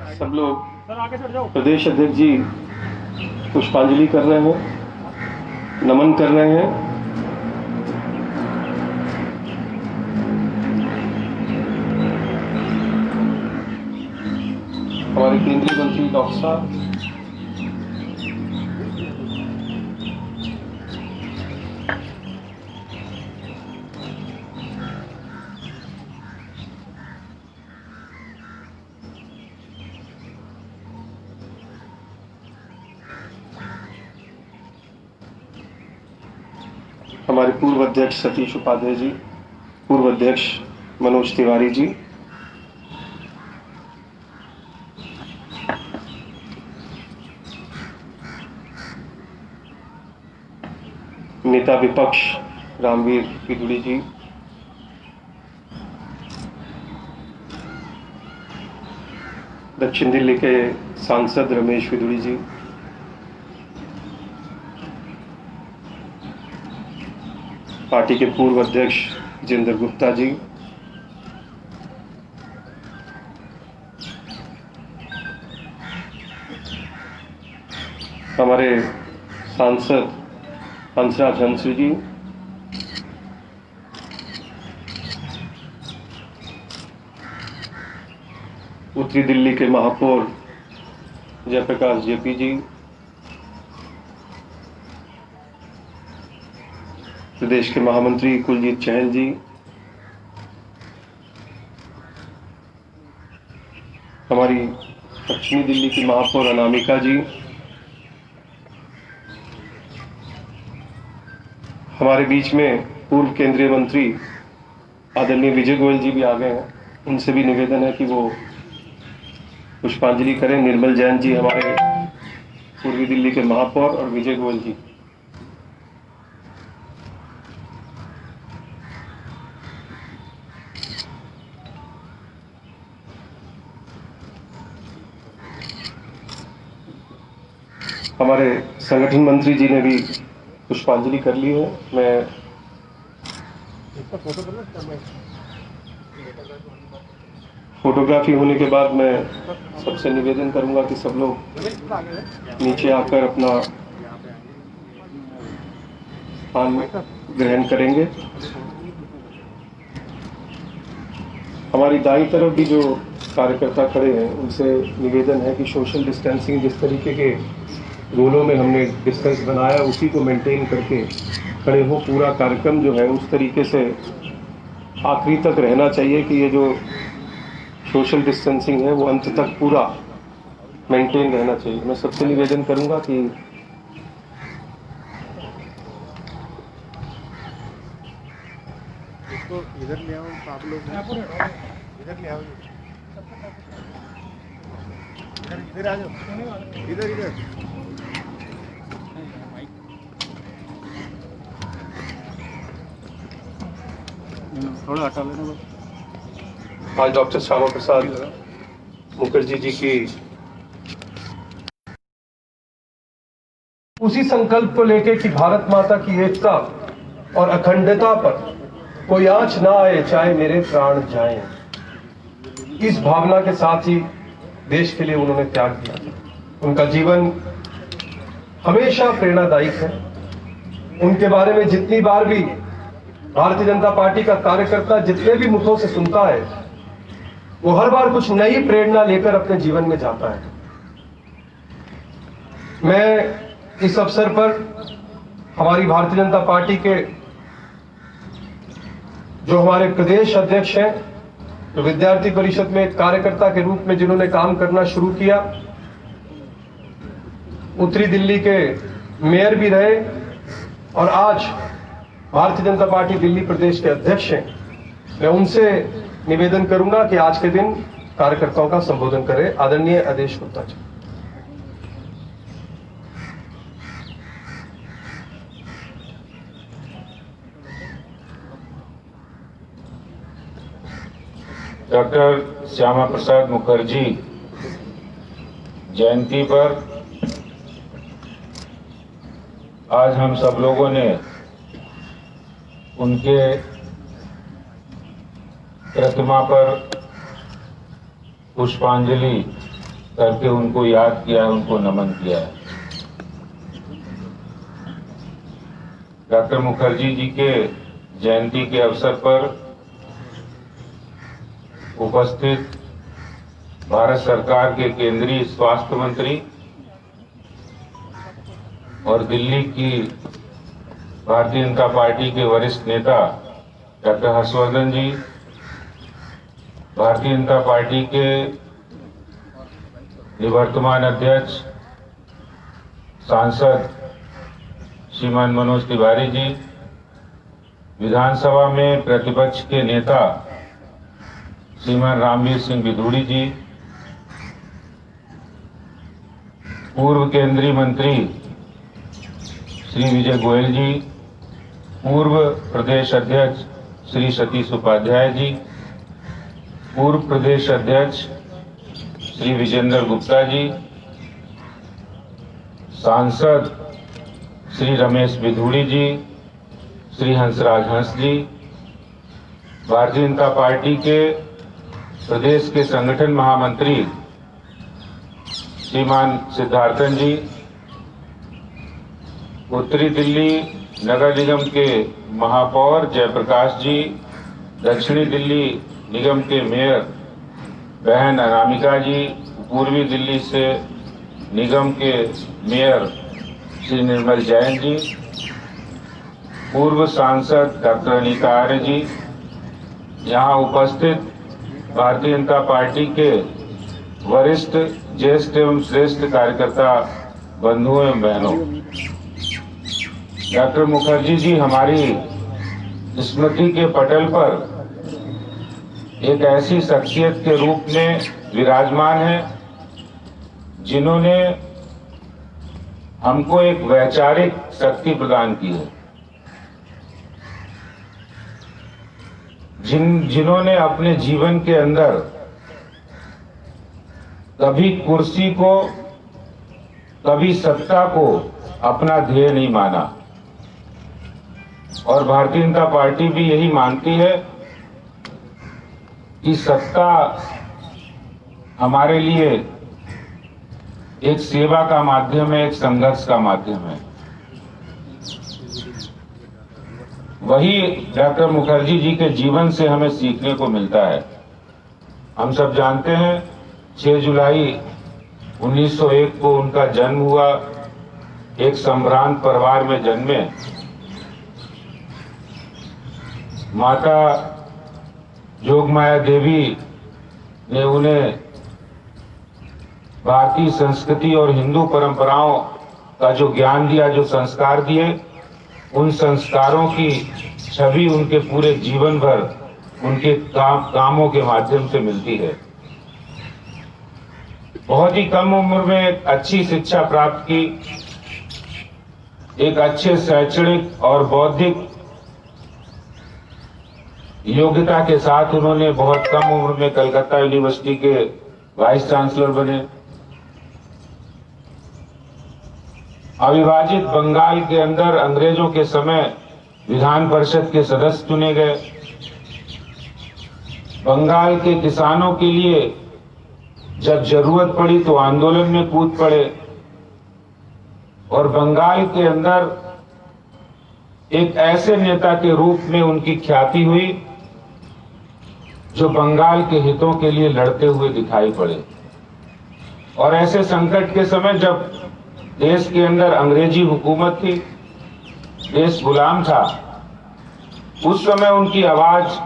सब लोग प्रदेश अध्यक्ष जी पुष्पांजलि कर रहे हैं, नमन कर रहे हैं। हमारे केंद्रीय मंत्री डॉक्टर साहब, हमारे पूर्व अध्यक्ष सतीश उपाध्याय जी, पूर्व अध्यक्ष मनोज तिवारी जी, नेता विपक्ष रामवीर पिदुड़ी जी, दक्षिण दिल्ली के सांसद रमेश पिदुड़ी जी, पार्टी के पूर्व अध्यक्ष जितेंद्र गुप्ता जी, हमारे सांसद हंसराज हंसू जी, उत्तरी दिल्ली के महापौर जयप्रकाश जेपी जी, प्रदेश के महामंत्री कुलजीत चहल जी, हमारी पश्चिमी दिल्ली की महापौर अनामिका जी, हमारे बीच में पूर्व केंद्रीय मंत्री आदरणीय विजय गोयल जी भी आ गए हैं। उनसे भी निवेदन है कि वो पुष्पांजलि करें। निर्मल जैन जी हमारे पूर्वी दिल्ली के महापौर और विजय गोयल जी। हमारे संगठन मंत्री जी ने भी पुष्पांजलि कर ली है। मैं फोटोग्राफी होने के बाद मैं सबसे निवेदन करूंगा कि सब लोग नीचे आकर अपना स्थान ग्रहण करेंगे। हमारी दाईं तरफ भी जो कार्यकर्ता खड़े हैं उनसे निवेदन है कि सोशल डिस्टेंसिंग जिस तरीके के रूलों में हमने डिस्टेंस बनाया उसी को मेंटेन करके खड़े हो। पूरा कार्यक्रम जो है उस तरीके से आखिरी तक रहना चाहिए कि ये जो सोशल डिस्टेंसिंग है वो अंत तक पूरा मेंटेन रहना चाहिए। मैं सबसे निवेदन करूंगा कि इसको इधर ले आओ, आप लोग इधर ले आओ, इधर आ जाओ, इधर इधर थोड़ा हटा लेना बस। आज डॉक्टर श्यामा प्रसाद मुखर्जी जी की उसी संकल्प को लेके कि भारत माता की एकता और अखंडता पर कोई आंच ना आए चाहे मेरे प्राण जाएं, इस भावना के साथ ही देश के लिए उन्होंने त्याग दिया था। उनका जीवन हमेशा प्रेरणादायक है। उनके बारे में जितनी बार भी भारतीय जनता पार्टी का कार्यकर्ता जितने भी मुखों से सुनता है वो हर बार कुछ नई प्रेरणा लेकर अपने जीवन में जाता है। मैं इस अवसर पर हमारी भारतीय जनता पार्टी के जो हमारे प्रदेश अध्यक्ष हैं, तो विद्यार्थी परिषद में एक कार्यकर्ता के रूप में जिन्होंने काम करना शुरू किया, उत्तरी दिल्ली के मेयर भी रहे और आज भारतीय जनता पार्टी दिल्ली प्रदेश के अध्यक्ष हैं, मैं उनसे निवेदन करूंगा कि आज के दिन कार्यकर्ताओं का संबोधन करें। आदरणीय आदेश गुप्ता जी। डॉक्टर श्यामा प्रसाद मुखर्जी जयंती पर आज हम सब लोगों ने उनके प्रतिमा पर पुष्पांजलि करके उनको याद किया है, उनको नमन किया है। डॉक्टर मुखर्जी जी के जयंती के अवसर पर उपस्थित भारत सरकार के केंद्रीय स्वास्थ्य मंत्री और दिल्ली की भारतीय जनता पार्टी के वरिष्ठ नेता डॉक्टर हर्षवर्धन जी, भारतीय जनता पार्टी के निवर्तमान अध्यक्ष सांसद श्रीमान मनोज तिवारी जी, विधानसभा में प्रतिपक्ष के नेता श्रीमान रामवीर सिंह बिधूड़ी जी, पूर्व केंद्रीय मंत्री श्री विजय गोयल जी, पूर्व प्रदेश अध्यक्ष श्री सतीश उपाध्याय जी, पूर्व प्रदेश अध्यक्ष श्री विजेंद्र गुप्ता जी, सांसद श्री रमेश बिधूड़ी जी, श्री हंसराज हंस जी, भारतीय जनता पार्टी के प्रदेश के संगठन महामंत्री श्रीमान सिद्धार्थन जी, उत्तरी दिल्ली नगर निगम के महापौर जयप्रकाश जी, दक्षिणी दिल्ली निगम के मेयर बहन अनामिका जी, पूर्वी दिल्ली से निगम के मेयर श्री निर्मल जैन जी, पूर्व सांसद डॉक्टर अनीता आर्य जी, यहाँ उपस्थित भारतीय जनता पार्टी के वरिष्ठ ज्येष्ठ एवं श्रेष्ठ कार्यकर्ता बंधुओं एवं बहनों, डॉक्टर मुखर्जी जी हमारी स्मृति के पटल पर एक ऐसी शख्सियत के रूप में विराजमान है जिन्होंने हमको एक वैचारिक शक्ति प्रदान की है, जिन्होंने अपने जीवन के अंदर कभी कुर्सी को, कभी सत्ता को अपना ध्येय नहीं माना। और भारतीय जनता पार्टी भी यही मानती है कि सत्ता हमारे लिए एक सेवा का माध्यम है, एक संघर्ष का माध्यम है। वही डॉक्टर मुखर्जी जी के जीवन से हमें सीखने को मिलता है। हम सब जानते हैं 6 जुलाई 1901 को उनका जन्म हुआ, एक संभ्रांत परिवार में जन्मे। माता जोगमाया देवी ने उन्हें भारतीय संस्कृति और हिंदू परंपराओं का जो ज्ञान दिया, जो संस्कार दिए, उन संस्कारों की छवि उनके पूरे जीवन भर उनके कामों के माध्यम से मिलती है। बहुत ही कम उम्र में एक अच्छी शिक्षा प्राप्त की, एक अच्छे शैक्षणिक और बौद्धिक योग्यता के साथ उन्होंने बहुत कम उम्र में कलकत्ता यूनिवर्सिटी के वाइस चांसलर बने। अविभाजित बंगाल के अंदर अंग्रेजों के समय विधान परिषद के सदस्य चुने गए। बंगाल के किसानों के लिए जब जरूरत पड़ी तो आंदोलन में कूद पड़े और बंगाल के अंदर एक ऐसे नेता के रूप में उनकी ख्याति हुई जो बंगाल के हितों के लिए लड़ते हुए दिखाई पड़े। और ऐसे संकट के समय जब देश के अंदर अंग्रेजी हुकूमत थी, देश गुलाम था, उस समय उनकी आवाज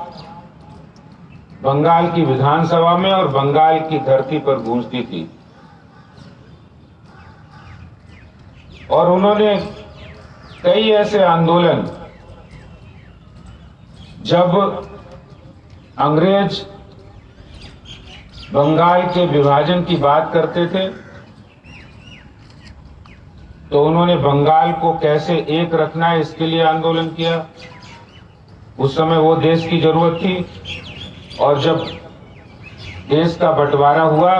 बंगाल की विधानसभा में और बंगाल की धरती पर गूंजती थी। और उन्होंने कई ऐसे आंदोलन, जब अंग्रेज बंगाल के विभाजन की बात करते थे तो उन्होंने बंगाल को कैसे एक रखना है इसके लिए आंदोलन किया। उस समय वो देश की जरूरत थी। और जब देश का बंटवारा हुआ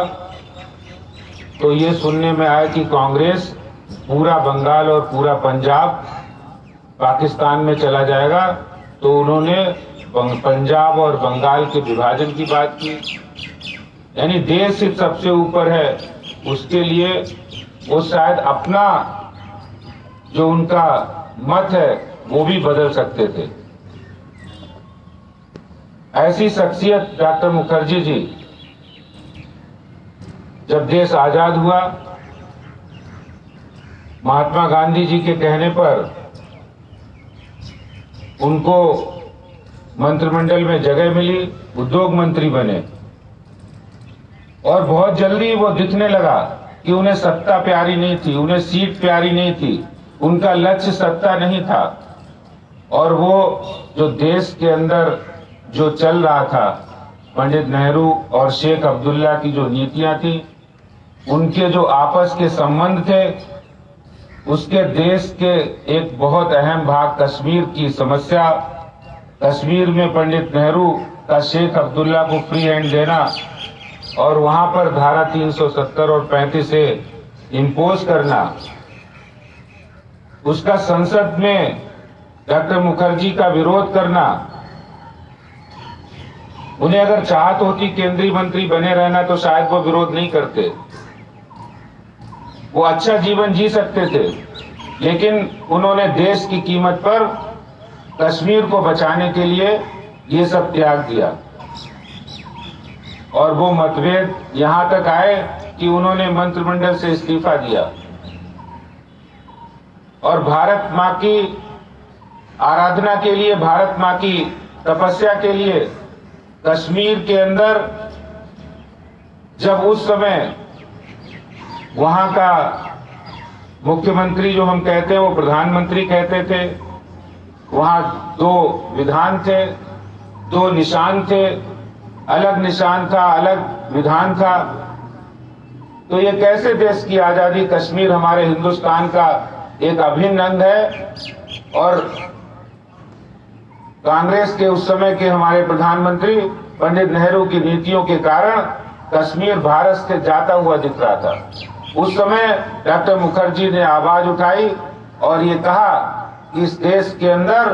तो ये सुनने में आया कि कांग्रेस पूरा बंगाल और पूरा पंजाब पाकिस्तान में चला जाएगा, तो उन्होंने पंजाब और बंगाल के विभाजन की बात की। यानी देश सिर्फ सबसे ऊपर है, उसके लिए वो शायद अपना जो उनका मत है वो भी बदल सकते थे। ऐसी शख्सियत डॉक्टर मुखर्जी जी, जब देश आजाद हुआ, महात्मा गांधी जी के कहने पर उनको मंत्रिमंडल में जगह मिली, उद्योग मंत्री बने और बहुत जल्दी वो दिखने लगा कि उन्हें सत्ता प्यारी नहीं थी, उन्हें सीट प्यारी नहीं थी, उनका लक्ष्य सत्ता नहीं था। और वो जो देश के अंदर जो चल रहा था, पंडित नेहरू और शेख अब्दुल्ला की जो नीतियां थी, उनके जो आपस के संबंध थे, उसके देश के एक बहुत अहम भाग कश्मीर की समस्या, कश्मीर में पंडित नेहरू का शेख अब्दुल्ला को फ्री हैंड देना और वहां पर धारा 370 और 35 से इम्पोज करना, उसका संसद में डॉक्टर मुखर्जी का विरोध करना। उन्हें अगर चाहत होती केंद्रीय मंत्री बने रहना तो शायद वो विरोध नहीं करते, वो अच्छा जीवन जी सकते थे, लेकिन उन्होंने देश की कीमत पर कश्मीर को बचाने के लिए ये सब त्याग दिया। और वो मतभेद यहां तक आए कि उन्होंने मंत्रिमंडल से इस्तीफा दिया और भारत मां की आराधना के लिए, भारत मां की तपस्या के लिए कश्मीर के अंदर, जब उस समय वहां का मुख्यमंत्री जो हम कहते हैं वो प्रधानमंत्री कहते थे, वहां दो विधान थे, दो निशान थे, अलग निशान था, अलग विधान था, तो ये कैसे देश की आजादी, कश्मीर हमारे हिंदुस्तान का एक अभिन्न अंग है। और कांग्रेस के उस समय के हमारे प्रधानमंत्री पंडित नेहरू की नीतियों के कारण कश्मीर भारत से जाता हुआ दिख रहा था। उस समय डॉक्टर मुखर्जी ने आवाज उठाई और ये कहा कि इस देश के अंदर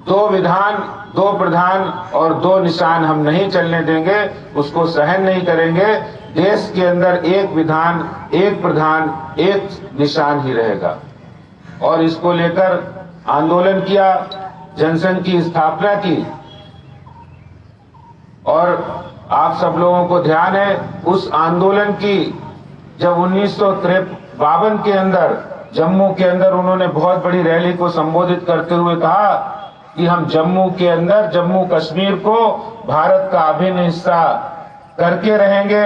दो विधान, दो प्रधान और दो निशान हम नहीं चलने देंगे, उसको सहन नहीं करेंगे। देश के अंदर एक विधान, एक प्रधान, एक निशान ही रहेगा। और इसको लेकर आंदोलन किया, जनसंघ की स्थापना की। और आप सब लोगों को ध्यान है उस आंदोलन की, जब 1952 के अंदर जम्मू के अंदर उन्होंने बहुत बड़ी रैली को संबोधित करते हुए कहा कि हम जम्मू के अंदर, जम्मू कश्मीर को भारत का अभिन्न हिस्सा करके रहेंगे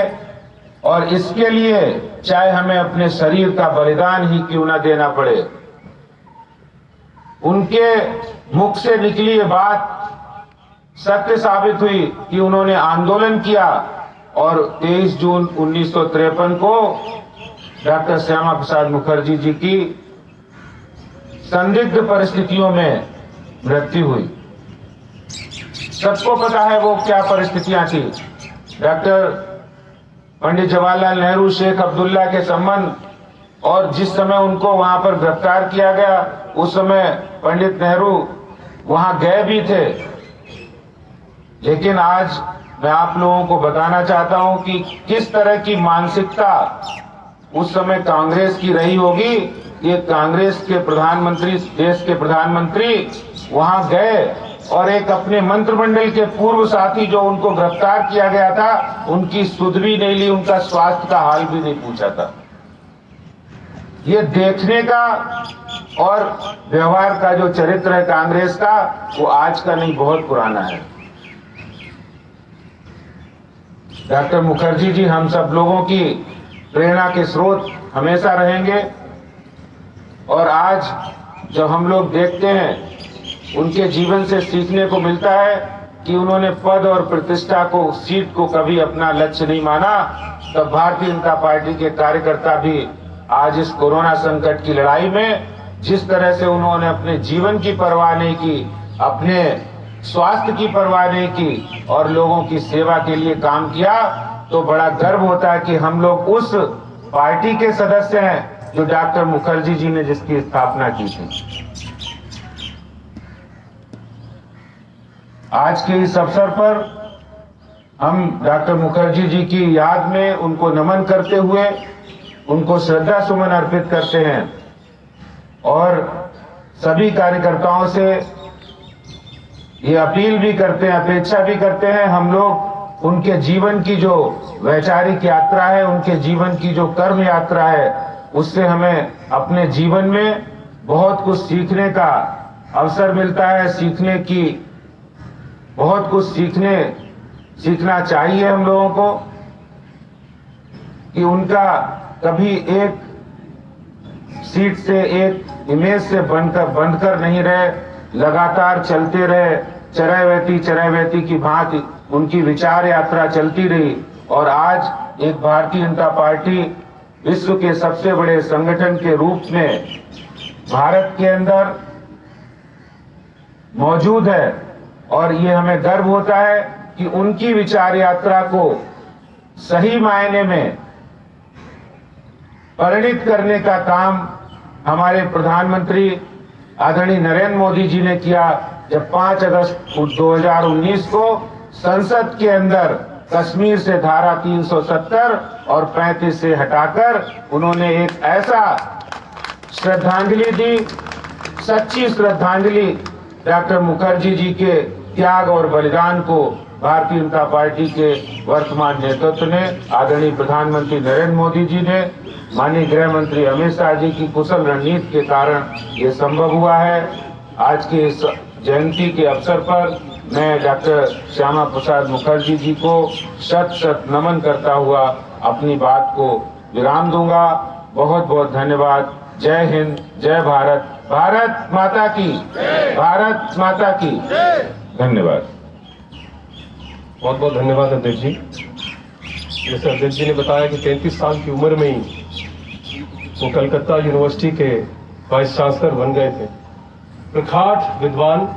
और इसके लिए चाहे हमें अपने शरीर का बलिदान ही क्यों न देना पड़े। उनके मुख से निकली ये बात सत्य साबित हुई कि उन्होंने आंदोलन किया और 23 जून 1953 को डॉक्टर श्यामा प्रसाद मुखर्जी जी की संदिग्ध परिस्थितियों में मृत्यु हुई। सबको पता है वो क्या परिस्थितियां थी। डॉक्टर पंडित जवाहरलाल नेहरू, शेख अब्दुल्ला के संबंध, और जिस समय उनको वहां पर गिरफ्तार किया गया उस समय पंडित नेहरू वहां गए भी थे। लेकिन आज मैं आप लोगों को बताना चाहता हूं कि किस तरह की मानसिकता उस समय कांग्रेस की रही होगी। ये कांग्रेस के प्रधानमंत्री, देश के प्रधानमंत्री वहां गए और एक अपने मंत्रिमंडल के पूर्व साथी जो उनको गिरफ्तार किया गया था, उनकी सुध भी नहीं ली, उनका स्वास्थ्य का हाल भी नहीं पूछा था। ये देखने का और व्यवहार का जो चरित्र है कांग्रेस का, वो आज का नहीं, बहुत पुराना है। डॉक्टर मुखर्जी जी हम सब लोगों की प्रेरणा के स्रोत हमेशा रहेंगे। और आज जब हम लोग देखते हैं, उनके जीवन से सीखने को मिलता है कि उन्होंने पद और प्रतिष्ठा को, सीट को कभी अपना लक्ष्य नहीं माना। तब भारतीय जनता पार्टी के कार्यकर्ता भी आज इस कोरोना संकट की लड़ाई में जिस तरह से उन्होंने अपने जीवन की परवाह नहीं की, अपने स्वास्थ्य की परवाह नहीं की और लोगों की सेवा के लिए काम किया, तो बड़ा गर्व होता है कि हम लोग उस पार्टी के सदस्य हैं जो डॉक्टर मुखर्जी जी ने जिसकी स्थापना की थी। आज के इस अवसर पर हम डॉक्टर मुखर्जी जी की याद में उनको नमन करते हुए उनको श्रद्धा सुमन अर्पित करते हैं और सभी कार्यकर्ताओं से ये अपील भी करते हैं, अपेक्षा भी करते हैं, हम लोग उनके जीवन की जो वैचारिक यात्रा है, उनके जीवन की जो कर्म यात्रा है, उससे हमें अपने जीवन में बहुत कुछ सीखने का अवसर मिलता है, सीखने की बहुत कुछ सीखना चाहिए हम लोगों को कि उनका कभी एक सीट से, एक इमेज से बनकर नहीं रहे, लगातार चलते रहे, चरैवेती की भांति उनकी विचार यात्रा चलती रही और आज एक भारतीय जनता पार्टी विश्व के सबसे बड़े संगठन के रूप में भारत के अंदर मौजूद है और ये हमें गर्व होता है कि उनकी विचार यात्रा को सही मायने में परिणित करने का काम हमारे प्रधानमंत्री आदरणीय नरेंद्र मोदी जी ने किया जब 5 अगस्त 2019 को संसद के अंदर कश्मीर से धारा 370 और 35 से हटाकर उन्होंने एक ऐसा श्रद्धांजलि दी, सच्ची श्रद्धांजलि डॉक्टर मुखर्जी जी के त्याग और बलिदान को भारतीय जनता पार्टी के वर्तमान नेतृत्व ने, आदरणीय प्रधानमंत्री नरेंद्र मोदी जी ने, माननीय गृह मंत्री अमित शाह जी की कुशल रणनीति के कारण ये संभव हुआ है। आज के इस जयंती के अवसर पर मैं डॉक्टर श्यामा प्रसाद मुखर्जी जी को शत नमन करता हुआ अपनी बात को विराम दूंगा। बहुत बहुत धन्यवाद। जय हिंद, जय भारत, भारत माता की, भारत माता की। धन्यवाद। बहुत बहुत धन्यवाद अध्यक्ष जी। जैसे अध्यक्ष जी ने बताया कि 33 साल की उम्र में ही वो कलकत्ता यूनिवर्सिटी के वाइस चांसलर बन गए थे। प्रखाट विद्वान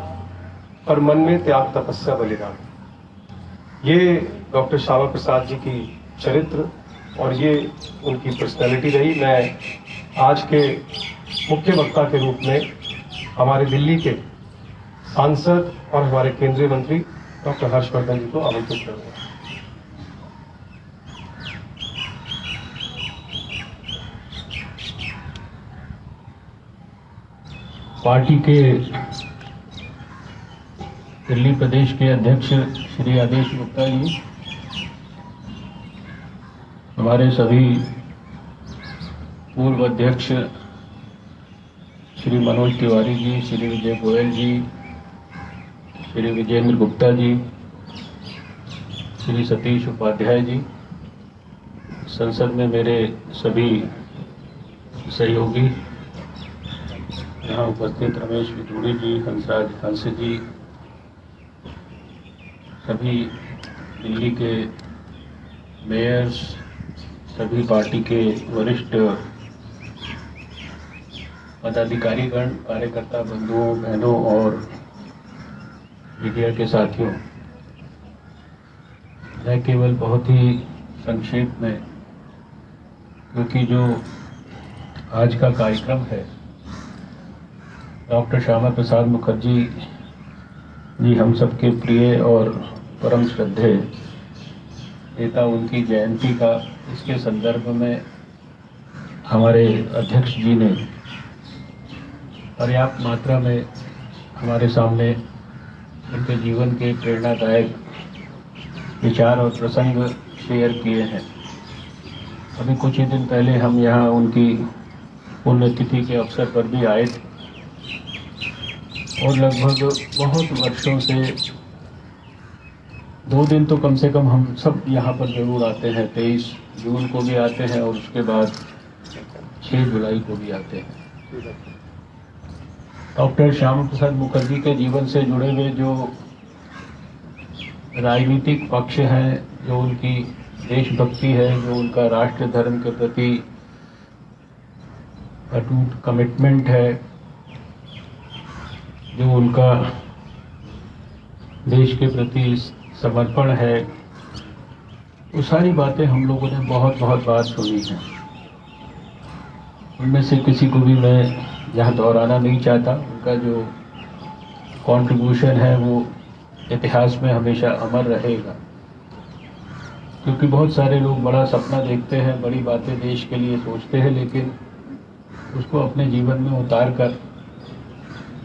और मन में त्याग, तपस्या, बलिदान, ये डॉक्टर श्यामा प्रसाद जी की चरित्र और ये उनकी पर्सनैलिटी रही। मैं आज के मुख्य वक्ता के रूप में हमारे दिल्ली के सांसद और हमारे केंद्रीय मंत्री डॉक्टर हर्षवर्धन जी को आमंत्रित करूंगा। पार्टी के दिल्ली प्रदेश के अध्यक्ष श्री आदेश गुप्ता जी, हमारे सभी पूर्व अध्यक्ष श्री मनोज तिवारी जी, श्री विजय गोयल जी, श्री विजेंद्र गुप्ता जी, श्री सतीश उपाध्याय जी, संसद में मेरे सभी सहयोगी, यहाँ उपस्थित रमेश विधूड़ी जी, हंसराज हंस जी, सभी दिल्ली के मेयर्स, सभी पार्टी के वरिष्ठ पदाधिकारीगण, कार्यकर्ता बंधुओं, बहनों और मीडिया के साथियों, मैं केवल बहुत ही संक्षेप में, क्योंकि जो आज का कार्यक्रम है डॉक्टर श्यामा प्रसाद मुखर्जी जी हम सबके प्रिय और परम श्रद्धेय नेता, उनकी जयंती का, इसके संदर्भ में हमारे अध्यक्ष जी ने पर्याप्त मात्रा में हमारे सामने उनके जीवन के प्रेरणादायक विचार और प्रसंग शेयर किए हैं। अभी कुछ ही दिन पहले हम यहाँ उनकी पुण्यतिथि के अवसर पर भी आए थे और लगभग बहुत वर्षों से 2 दिन तो कम से कम हम सब यहाँ पर जरूर आते हैं। 23 जून को भी आते हैं और उसके बाद 6 जुलाई को भी आते हैं। डॉक्टर श्यामा प्रसाद मुखर्जी के जीवन से जुड़े हुए जो राजनीतिक पक्ष हैं, जो उनकी देशभक्ति है, जो उनका राष्ट्र धर्म के प्रति अटूट कमिटमेंट है, जो उनका देश के प्रति समर्पण है, वो सारी बातें हम लोगों ने बहुत बार सुनी हैं। उनमें से किसी को भी मैं यहाँ दोहराना नहीं चाहता। उनका जो कंट्रीब्यूशन है वो इतिहास में हमेशा अमर रहेगा। क्योंकि बहुत सारे लोग बड़ा सपना देखते हैं, बड़ी बातें देश के लिए सोचते हैं, लेकिन उसको अपने जीवन में उतार कर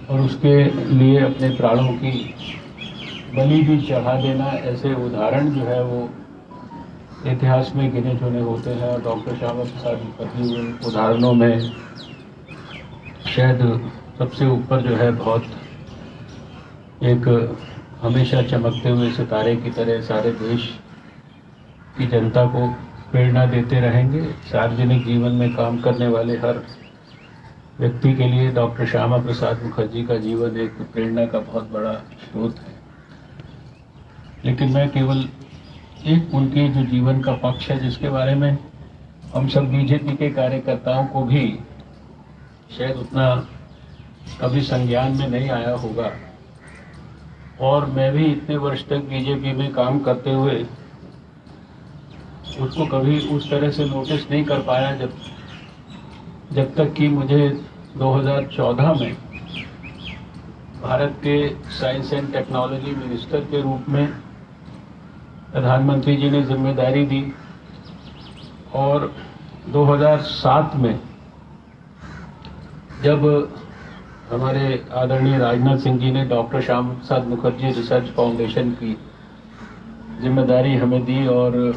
और उसके लिए अपने प्राणों की बलि भी चढ़ा देना, ऐसे उदाहरण जो है वो इतिहास में गिने चुने होते हैं। और डॉक्टर श्यामा प्रसाद मुखर्जी उन उदाहरणों में शायद सबसे ऊपर जो है, बहुत एक हमेशा चमकते हुए सितारे की तरह सारे देश की जनता को प्रेरणा देते रहेंगे। सार्वजनिक जीवन में काम करने वाले हर व्यक्ति के लिए डॉक्टर श्यामा प्रसाद मुखर्जी का जीवन एक प्रेरणा का बहुत बड़ा स्रोत है। लेकिन मैं केवल एक उनके जो जीवन का पक्ष है, जिसके बारे में हम सब बीजेपी के कार्यकर्ताओं को भी शायद उतना कभी संज्ञान में नहीं आया होगा, और मैं भी इतने वर्ष तक बीजेपी में काम करते हुए उसको कभी उस तरह से नोटिस नहीं कर पाया, जब तक कि मुझे 2014 में भारत के साइंस एंड टेक्नोलॉजी मिनिस्टर के रूप में प्रधानमंत्री जी ने जिम्मेदारी दी, और 2007 में जब हमारे आदरणीय राजनाथ सिंह जी ने doctor Shyama Prasad Mukherjee research foundation की जिम्मेदारी हमें दी, और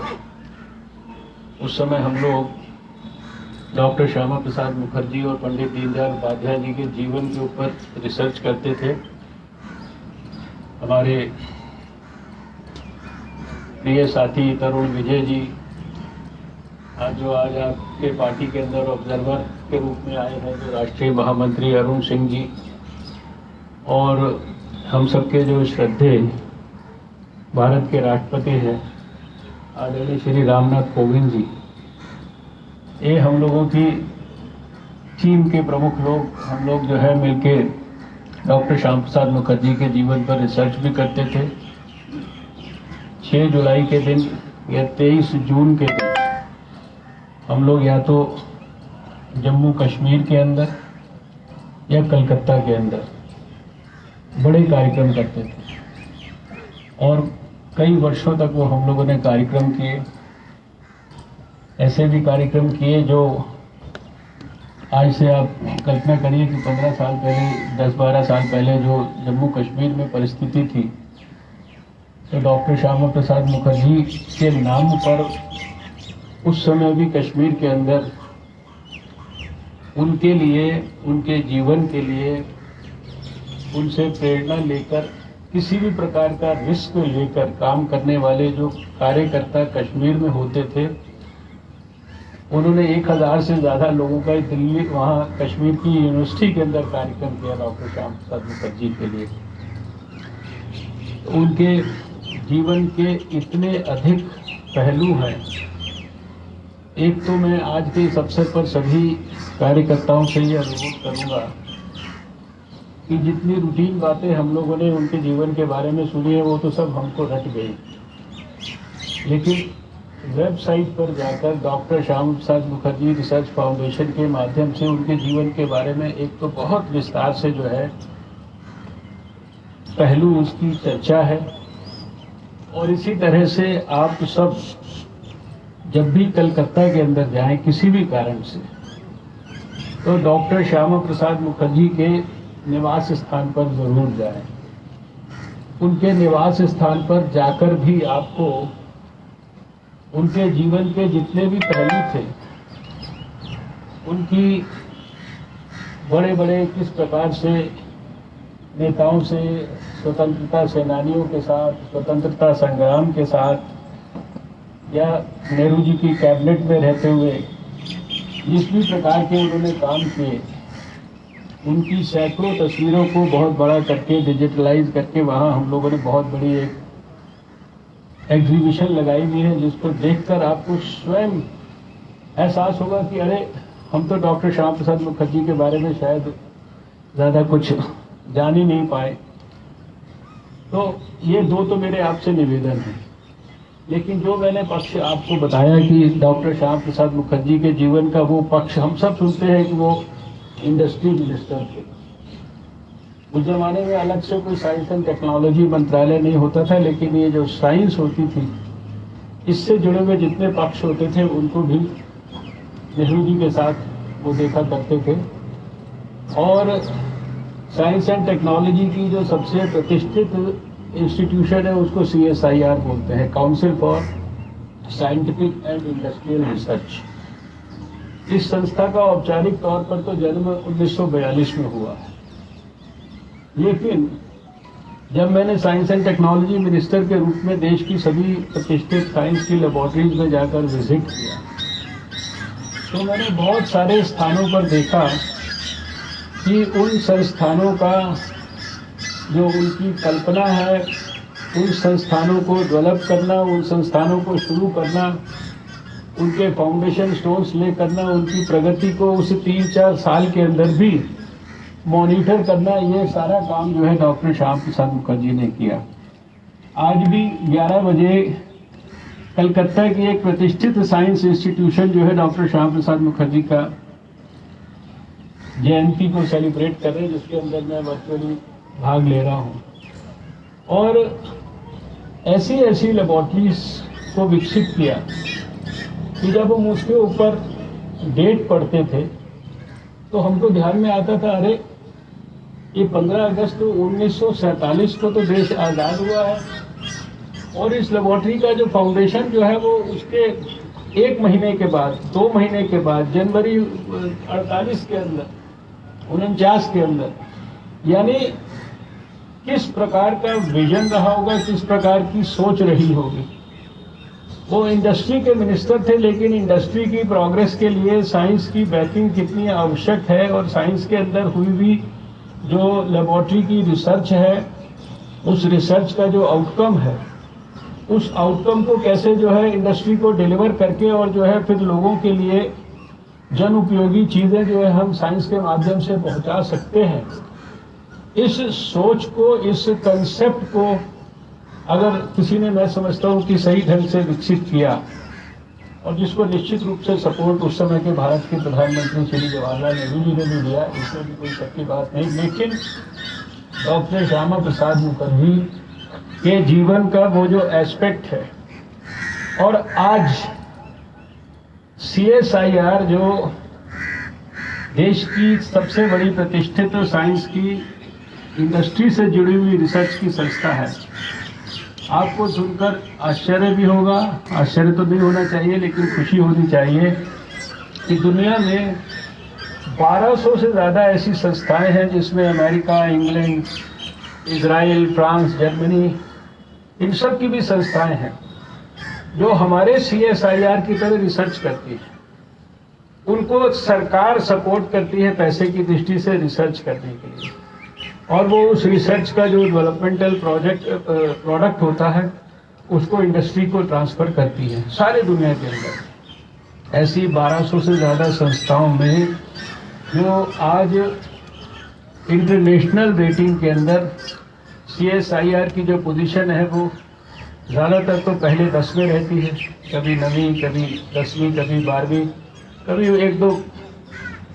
उस समय हम लोग डॉक्टर श्यामा प्रसाद मुखर्जी और पंडित दीनदयाल उपाध्याय जी के जीवन के ऊपर रिसर्च करते थे। हमारे प्रिय साथी तरुण विजय जी आज आपके पार्टी के अंदर ऑब्जर्वर के रूप में आए हैं, जो राष्ट्रीय महामंत्री अरुण सिंह जी, और हम सबके जो श्रद्धेय भारत के राष्ट्रपति हैं आदरणीय श्री रामनाथ कोविंद जी, ये हम लोगों की टीम के प्रमुख लोग, हम लोग जो है मिलके डॉक्टर श्यामा प्रसाद मुखर्जी के जीवन पर रिसर्च भी करते थे। 6 जुलाई के दिन या 23 जून के दिन हम लोग या तो जम्मू कश्मीर के अंदर या कलकत्ता के अंदर बड़े कार्यक्रम करते थे, और कई वर्षों तक वो हम लोगों ने कार्यक्रम किए। ऐसे भी कार्यक्रम किए जो आज से आप कल्पना करिए कि 15 साल पहले, 10-12 साल पहले जो जम्मू कश्मीर में परिस्थिति थी, तो डॉक्टर श्यामा प्रसाद मुखर्जी के नाम पर उस समय भी कश्मीर के अंदर उनके लिए, उनके जीवन के लिए, उनसे प्रेरणा लेकर, किसी भी प्रकार का रिस्क लेकर काम करने वाले जो कार्यकर्ता कश्मीर में होते थे, उन्होंने 1000 से ज़्यादा लोगों का दिल्ली, वहाँ कश्मीर की यूनिवर्सिटी के अंदर कार्यक्रम किया डॉक्टर श्यामा प्रसाद मुखर्जी के लिए। तो उनके जीवन के इतने अधिक पहलू हैं। एक तो मैं आज के इस अवसर पर सभी कार्यकर्ताओं से ये अनुरोध करूँगा कि जितनी रूटीन बातें हम लोगों ने उनके जीवन के बारे में सुनी है, वो तो सब हमको रट गई, लेकिन वेबसाइट पर जाकर doctor Shyama Prasad Mukherjee research foundation के माध्यम से उनके जीवन के बारे में एक तो बहुत विस्तार से जो है पहलू उसकी चर्चा है। और इसी तरह से आप सब जब भी कलकत्ता के अंदर जाएं किसी भी कारण से, तो डॉक्टर श्यामा प्रसाद मुखर्जी के निवास स्थान पर जरूर जाएं। उनके निवास स्थान पर जाकर भी आपको उनके जीवन के जितने भी पहलू थे, उनकी बड़े बड़े किस प्रकार से नेताओं से, स्वतंत्रता सेनानियों के साथ, स्वतंत्रता संग्राम के साथ, या नेहरू जी की कैबिनेट में रहते हुए जिस भी प्रकार के उन्होंने काम किए, उनकी सैकड़ों तस्वीरों को बहुत बड़ा करके, डिजिटलाइज करके वहाँ हम लोगों ने बहुत बड़ी एक एग्जीबिशन लगाई हुई है, जिसको देखकर आपको स्वयं एहसास होगा कि अरे हम तो डॉक्टर श्यामा प्रसाद मुखर्जी के बारे में शायद ज़्यादा कुछ जान ही नहीं पाए। तो ये दो तो मेरे आपसे निवेदन हैं। लेकिन जो मैंने पक्ष आपको बताया कि डॉक्टर श्यामा प्रसाद मुखर्जी के जीवन का वो पक्ष, हम सब सुनते हैं कि वो इंडस्ट्री मिनिस्टर थे। उस जमाने में अलग से कोई साइंस एंड टेक्नोलॉजी मंत्रालय नहीं होता था, लेकिन ये जो साइंस होती थी इससे जुड़े हुए जितने पक्ष होते थे उनको भी नेहरू जी के साथ वो देखा करते थे। और साइंस एंड टेक्नोलॉजी की जो सबसे प्रतिष्ठित इंस्टीट्यूशन है उसको CSIR बोलते हैं, council for scientific and industrial research. इस संस्था का औपचारिक तौर पर तो जन्म 1942 में हुआ है, लेकिन जब मैंने साइंस एंड टेक्नोलॉजी मिनिस्टर के रूप में देश की सभी प्रतिष्ठित साइंस की लेबोरेटरीज में जाकर विजिट किया तो मैंने बहुत सारे स्थानों पर देखा कि उन संस्थानों का जो उनकी कल्पना है, उन संस्थानों को डेवलप करना, उन संस्थानों को शुरू करना, उनके फाउंडेशन स्टोन्स ले करना, उनकी प्रगति को उस 3-4 साल के अंदर भी मॉनिटर करना, ये सारा काम जो है डॉक्टर श्याम प्रसाद मुखर्जी ने किया। आज भी 11 बजे कलकत्ता की एक प्रतिष्ठित साइंस इंस्टीट्यूशन जो है डॉक्टर श्याम प्रसाद मुखर्जी का जयंती को सेलिब्रेट कर रहे हैं, जिसके अंदर मैं वर्चुअली भाग ले रहा हूँ। और ऐसी ऐसी लेबोरेटरीज को विकसित किया कि जब हम उसके ऊपर डेट पढ़ते थे तो हमको ध्यान में आता था, अरे ये 15 अगस्त 1947 को तो देश आज़ाद हुआ है और इस लेबोरेटरी का जो फाउंडेशन जो है वो उसके 1 महीने के बाद, 2 महीने के बाद, जनवरी 48 के अंदर, 49 के अंदर, यानी किस प्रकार का विजन रहा होगा, किस प्रकार की सोच रही होगी। वो इंडस्ट्री के मिनिस्टर थे, लेकिन इंडस्ट्री की प्रोग्रेस के लिए साइंस की बैकिंग कितनी आवश्यक है और साइंस के अंदर हुई हुई जो लेबोरेटरी की रिसर्च है, उस रिसर्च का जो आउटकम है, उस आउटकम को कैसे जो है इंडस्ट्री को डिलीवर करके और जो है फिर लोगों के लिए जन उपयोगी चीज़ें जो है हम साइंस के माध्यम से पहुंचा सकते हैं। इस सोच को, इस कंसेप्ट को अगर किसी ने, मैं समझता हूँ कि सही ढंग से विकसित किया और जिसको निश्चित रूप से सपोर्ट उस समय के भारत के प्रधानमंत्री श्री जवाहरलाल नेहरू जी ने भी दिया, इसमें भी कोई शक की बात नहीं। लेकिन डॉक्टर श्यामा प्रसाद मुखर्जी के जीवन का वो जो एस्पेक्ट है, और आज CSIR जो देश की सबसे बड़ी प्रतिष्ठित साइंस की इंडस्ट्री से जुड़ी हुई रिसर्च की संस्था है, आपको सुनकर आश्चर्य भी होगा, आश्चर्य तो नहीं होना चाहिए लेकिन खुशी होनी चाहिए कि दुनिया में 1200 से ज़्यादा ऐसी संस्थाएं हैं जिसमें America, England, Israel, France, Germany, इन सब की भी संस्थाएं हैं जो हमारे CSIR की तरह रिसर्च करती है। उनको सरकार सपोर्ट करती है पैसे की दृष्टि से रिसर्च करने के लिए, और वो उस रिसर्च का जो डेवलपमेंटल प्रोडक्ट होता है उसको इंडस्ट्री को ट्रांसफर करती है। सारे दुनिया के अंदर ऐसी 1200 से ज़्यादा संस्थाओं में जो आज इंटरनेशनल रेटिंग के अंदर CSIR की जो पोजीशन है वो ज़्यादातर तो पहले 10 में रहती है, कभी 9वीं, कभी 10वीं, कभी 12वीं, कभी 1-2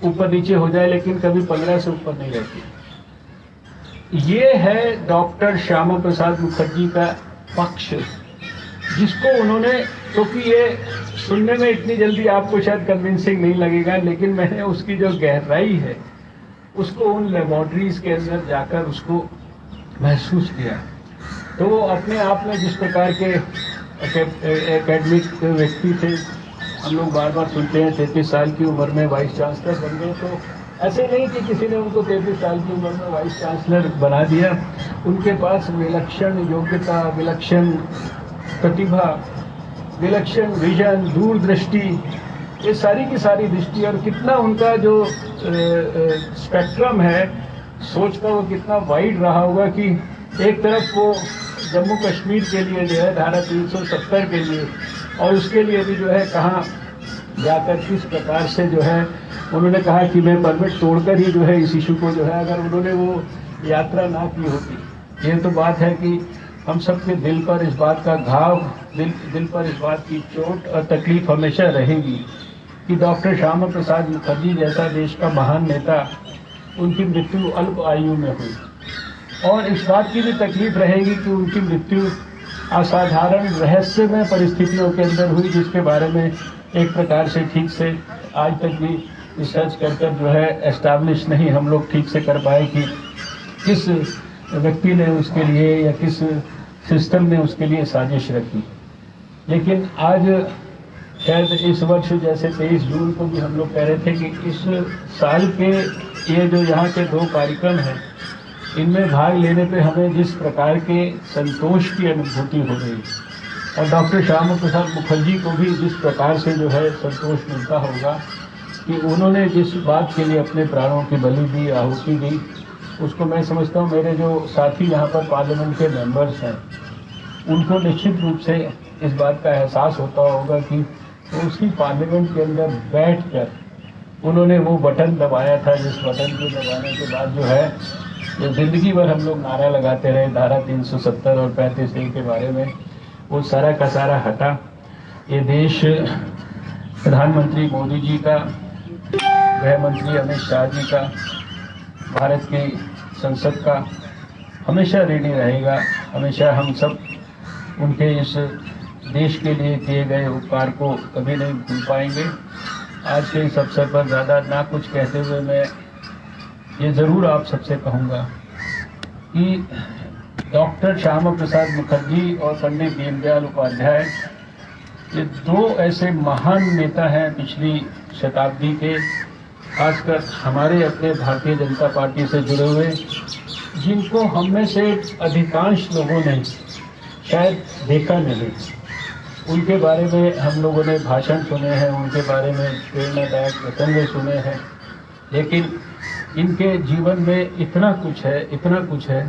ऊपर नीचे हो जाए, लेकिन कभी 15 से ऊपर नहीं रहती। ये है डॉक्टर श्यामा प्रसाद मुखर्जी का पक्ष, जिसको उन्होंने, क्योंकि ये सुनने में इतनी जल्दी आपको शायद कन्विंसिंग नहीं लगेगा, लेकिन मैंने उसकी जो गहराई है उसको उन लेबोरेटरीज के अंदर जाकर उसको महसूस किया। तो वो अपने आप में जिस प्रकार के एकेडमिक व्यक्ति थे, हम लोग बार बार सुनते हैं 33 साल की उम्र में वाइस चांसलर बन गए, तो ऐसे नहीं कि किसी ने उनको 33 साल की उम्र में वाइस चांसलर बना दिया। उनके पास विलक्षण योग्यता, विलक्षण प्रतिभा, विलक्षण विजन, दूरदृष्टि, ये सारी की सारी दृष्टि, और कितना उनका जो स्पेक्ट्रम है सोच का वो कितना वाइड रहा होगा कि एक तरफ वो जम्मू कश्मीर के लिए जो है धारा 370 के लिए, और उसके लिए भी जो है कहाँ जाकर किस प्रकार से जो है उन्होंने कहा कि मैं परमिट तोड़कर ही जो है इस इशू को जो है, अगर उन्होंने वो यात्रा ना की होती, ये तो बात है कि हम सबके दिल पर इस बात का घाव, दिल पर इस बात की चोट और तकलीफ हमेशा रहेगी कि डॉक्टर श्यामा प्रसाद मुखर्जी जैसा देश का महान नेता, उनकी मृत्यु अल्प आयु में हुई। और इस बात की भी तकलीफ रहेगी कि उनकी मृत्यु असाधारण रहस्यमय परिस्थितियों के अंदर हुई, जिसके बारे में एक प्रकार से ठीक से आज तक भी रिसर्च कर जो है एस्टैब्लिश नहीं हम लोग ठीक से कर पाए कि किस व्यक्ति ने उसके लिए या किस सिस्टम ने उसके लिए साजिश रखी। लेकिन आज शायद इस वर्ष जैसे 23 जून को भी हम लोग कह रहे थे कि इस साल के ये जो यहाँ के 2 कार्यक्रम हैं, इनमें भाग लेने पे हमें जिस प्रकार के संतोष की अनुभूति हो रही है, और डॉक्टर श्यामा प्रसाद मुखर्जी को भी जिस प्रकार से जो है संतोष मिलता होगा कि उन्होंने जिस बात के लिए अपने प्राणों की बलि दी, आहुति दी, उसको मैं समझता हूँ मेरे जो साथी यहाँ पर पार्लियामेंट के मेंबर्स हैं उनको निश्चित रूप से इस बात का एहसास होता होगा कि उसी पार्लियामेंट के अंदर बैठकर उन्होंने वो बटन दबाया था, जिस बटन को दबाने के बाद जो है जो जिंदगी भर हम लोग नारा लगाते रहे धारा 370 और 35A के बारे में, वो सारा का सारा हटा। ये देश प्रधानमंत्री मोदी जी का, गृह मंत्री अमित शाह जी का, भारत की संसद का हमेशा ऋणी रहेगा। हमेशा हम सब उनके इस देश के लिए किए गए उपकार को कभी नहीं भूल पाएंगे। आज के इस अवसर पर ज़्यादा ना कुछ कहते हुए मैं ये ज़रूर आप सबसे कहूँगा कि डॉक्टर श्यामा प्रसाद मुखर्जी और पंडित दीनदयाल उपाध्याय ये 2 ऐसे महान नेता हैं पिछली शताब्दी के, खासकर हमारे अपने भारतीय जनता पार्टी से जुड़े हुए, जिनको हम में से अधिकांश लोगों ने शायद देखा नहीं। उनके बारे में हम लोगों ने भाषण सुने हैं, उनके बारे में प्रेरणादायक प्रसंग सुने हैं, लेकिन इनके जीवन में इतना कुछ है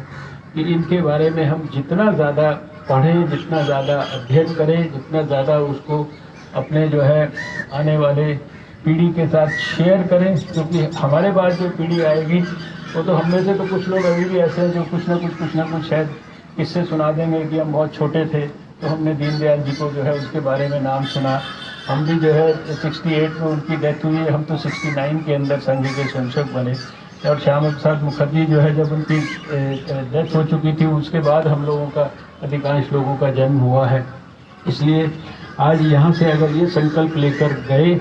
कि इनके बारे में हम जितना ज़्यादा पढ़ें, जितना ज़्यादा अध्ययन करें, जितना ज़्यादा उसको अपने जो है आने वाले पीढ़ी के साथ शेयर करें, क्योंकि हमारे बाद जो पीढ़ी आएगी वो तो हम में से तो कुछ लोग अभी भी ऐसे हैं जो कुछ ना कुछ शायद किससे सुना देंगे कि हम बहुत छोटे थे तो हमने दीनदयाल जी को जो है उसके बारे में नाम सुना। हम भी जो है 68 में उनकी डेथ हुई, हम तो 69 के अंदर संघ के संसद बने, और श्यामा प्रसाद मुखर्जी जो है जब उनकी डेथ हो चुकी थी उसके बाद हम लोगों का, अधिकांश लोगों का जन्म हुआ है। इसलिए आज यहाँ से अगर ये संकल्प लेकर गए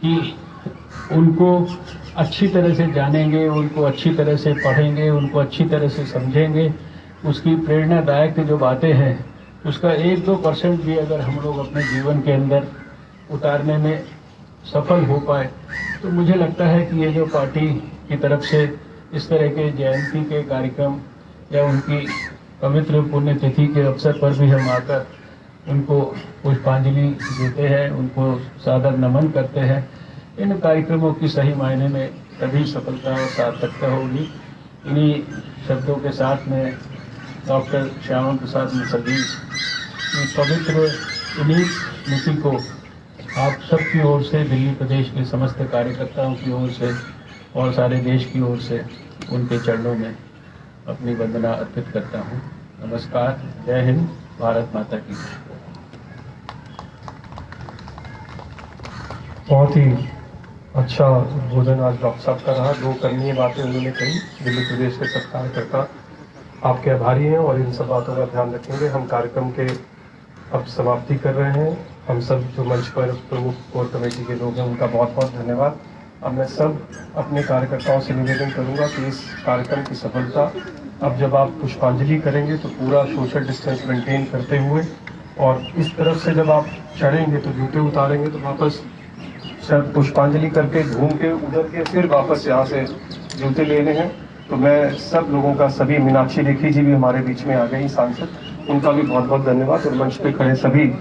कि उनको अच्छी तरह से जानेंगे, उनको अच्छी तरह से पढ़ेंगे, उनको अच्छी तरह से समझेंगे, उसकी प्रेरणादायक जो बातें हैं उसका 1-2% भी अगर हम लोग अपने जीवन के अंदर उतारने में सफल हो पाए तो मुझे लगता है कि ये जो पार्टी की तरफ से इस तरह के जयंती के कार्यक्रम या उनकी पवित्र पुण्यतिथि के अवसर पर भी हम आकर उनको पुष्पांजलि देते हैं, उनको सादर नमन करते हैं, इन कार्यक्रमों की सही मायने में तभी सफलता और सार्थकता होगी। इन्हीं शब्दों के साथ में डॉक्टर श्यामा प्रसाद मुखर्जी की पवित्र इन्हीं नीति को आप सबकी ओर से, दिल्ली प्रदेश के समस्त कार्यकर्ताओं की ओर से और सारे देश की ओर से उनके चरणों में अपनी वंदना अर्पित करता हूँ। नमस्कार, जय हिंद, भारत माता की। बहुत ही अच्छा उद्बोधन आज डॉक्टर साहब का रहा। 2 करणीय बातें उन्होंने कही। दिल्ली प्रदेश के सब कार्यकर्ता आपके आभारी हैं और इन सब बातों का ध्यान रखेंगे। हम कार्यक्रम के अब समाप्ति कर रहे हैं। हम सब जो मंच पर प्रमुख कोर कमेटी के लोग हैं उनका बहुत बहुत धन्यवाद। अब मैं सब अपने कार्यकर्ताओं से निवेदन करूंगा कि इस कार्यक्रम की सफलता, अब जब आप पुष्पांजलि करेंगे तो पूरा सोशल डिस्टेंस मेंटेन करते हुए, और इस तरफ से जब आप चढ़ेंगे तो जूते उतारेंगे तो वापस सब पुष्पांजलि करके घूम के उधर के फिर वापस यहाँ से जूते लेने हैं। तो मैं सब लोगों का, सभी मीनाक्षी लेखी जी भी हमारे बीच में आ गई सांसद, उनका भी बहुत बहुत धन्यवाद, और मंच पे खड़े सभी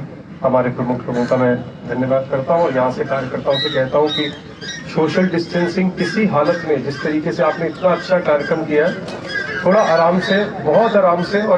हमारे प्रमुख लोगों का मैं धन्यवाद करता हूँ। और यहाँ से कार्यकर्ताओं से कहता हूँ कि सोशल डिस्टेंसिंग किसी हालत में, जिस तरीके से आपने इतना अच्छा कार्यक्रम किया है, थोड़ा आराम से, बहुत आराम से और